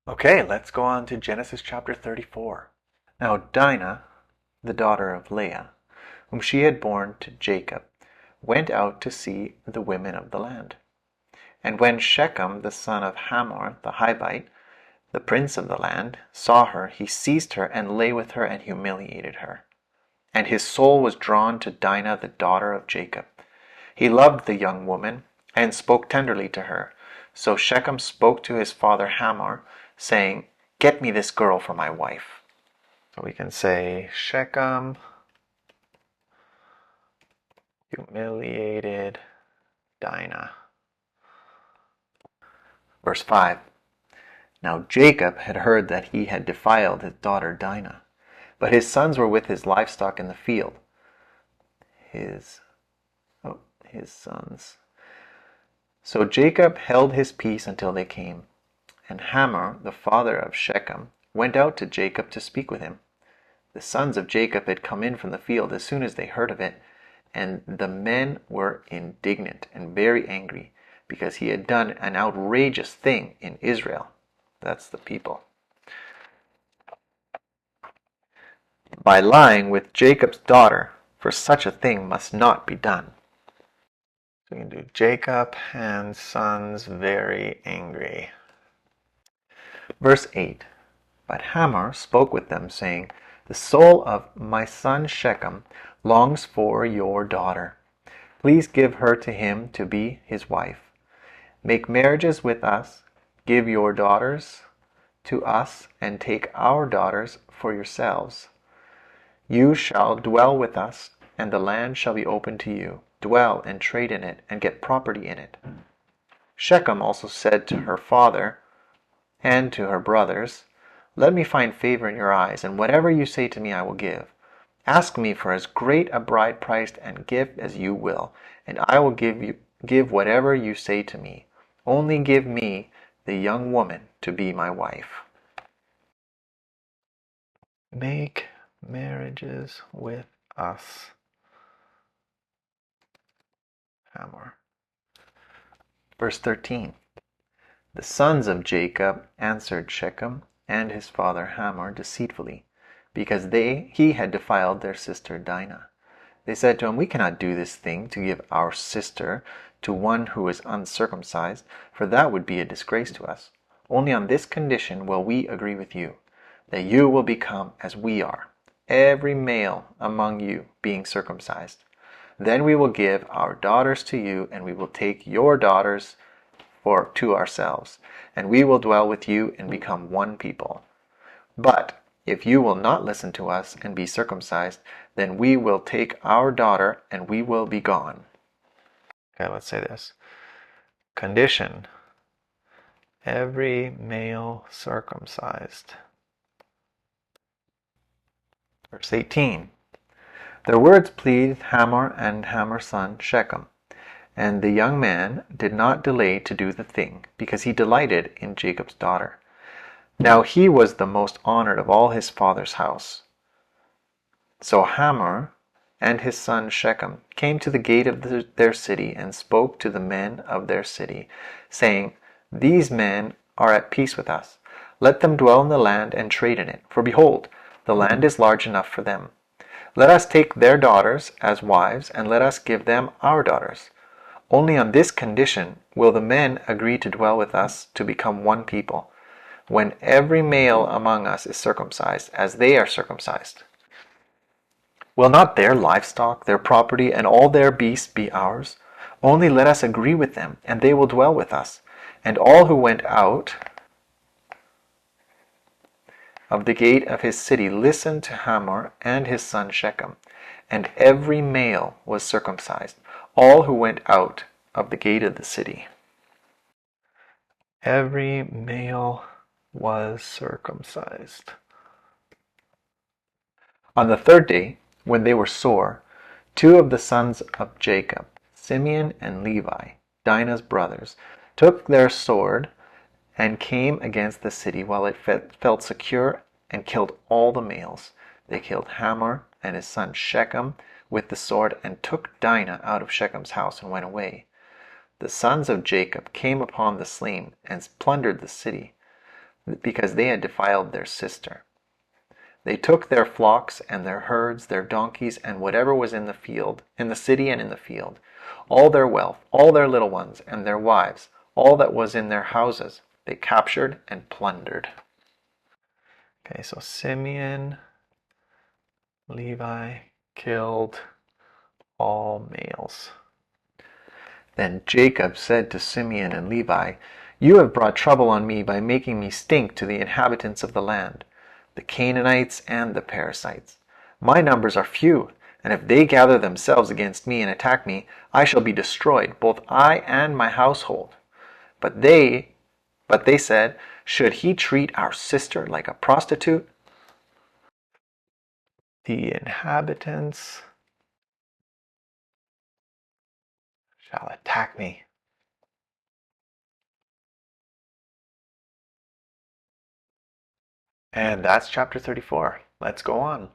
Okay, let's go on to Genesis chapter 34. Now Dinah, the daughter of Leah, whom she had borne to Jacob, went out to see the women of the land. And when Shechem, the son of Hamor the Hivite, the prince of the land, saw her, he seized her and lay with her and humiliated her. And his soul was drawn to Dinah, the daughter of Jacob. He loved the young woman and spoke tenderly to her. So Shechem spoke to his father Hamor, saying, "Get me this girl for my wife." So we can say Shechem humiliated Dinah. Verse 5. Now Jacob had heard that he had defiled his daughter Dinah, but his sons were with his livestock in the field. His sons. So Jacob held his peace until they came. And Hamor, the father of Shechem, went out to Jacob to speak with him. The sons of Jacob had come in from the field as soon as they heard of it, and the men were indignant and very angry, because he had done an outrageous thing in Israel. That's the people. By lying with Jacob's daughter, for such a thing must not be done. So we can do Jacob and sons very angry. Verse 8. But Hamor spoke with them, saying, "The soul of my son Shechem longs for your daughter. Please give her to him to be his wife. Make marriages with us, give your daughters to us, and take our daughters for yourselves. You shall dwell with us, and the land shall be open to you. Dwell and trade in it, and get property in it." Shechem also said to her father and to her brothers, "Let me find favor in your eyes, and whatever you say to me I will give. Ask me for as great a bride price and gift as you will, and I will give whatever you say to me. Only give me the young woman to be my wife." Make marriages with us. Hamor. Verse 13. The sons of Jacob answered Shechem and his father Hamor deceitfully, because he had defiled their sister Dinah. They said to him, "We cannot do this thing to give our sister to one who is uncircumcised, for that would be a disgrace to us. Only on this condition will we agree with you, that you will become as we are, every male among you being circumcised. Then we will give our daughters to you, and we will take your daughters to ourselves, and we will dwell with you and become one people. But if you will not listen to us and be circumcised, then we will take our daughter and we will be gone." Okay, let's say this. Condition: every male circumcised. Verse 18. Their words pleased Hamor and Hamor's son Shechem, and the young man did not delay to do the thing, because he delighted in Jacob's daughter. Now he was the most honored of all his father's house. So Hamor and his son Shechem came to the gate of their city and spoke to the men of their city, saying, "These men are at peace with us. Let them dwell in the land and trade in it, for behold, the land is large enough for them. Let us take their daughters as wives, and let us give them our daughters. Only on this condition will the men agree to dwell with us to become one people, when every male among us is circumcised, as they are circumcised. Will not their livestock, their property, and all their beasts be ours? Only let us agree with them, and they will dwell with us." And all who went out of the gate of his city listened to Hamor and his son Shechem, and every male was circumcised, all who went out of the gate of the city. Every male was circumcised. On the third day, when they were sore, two of the sons of Jacob, Simeon and Levi, Dinah's brothers, took their sword and came against the city while it felt secure, and killed all the males. They killed Hamor and his son Shechem with the sword, and took Dinah out of Shechem's house and went away. The sons of Jacob came upon the slain and plundered the city. because they had defiled their sister. They took their flocks and their herds, their donkeys, and whatever was in the field, in the city and in the field, all their wealth, all their little ones, and their wives, all that was in their houses, they captured and plundered. Okay, so Simeon, Levi killed all males. Then Jacob said to Simeon and Levi, "You have brought trouble on me by making me stink to the inhabitants of the land, the Canaanites and the Perizzites. My numbers are few, and if they gather themselves against me and attack me, I shall be destroyed, both I and my household." But they said, "Should he treat our sister like a prostitute?" The inhabitants shall attack me. And that's chapter 34. Let's go on.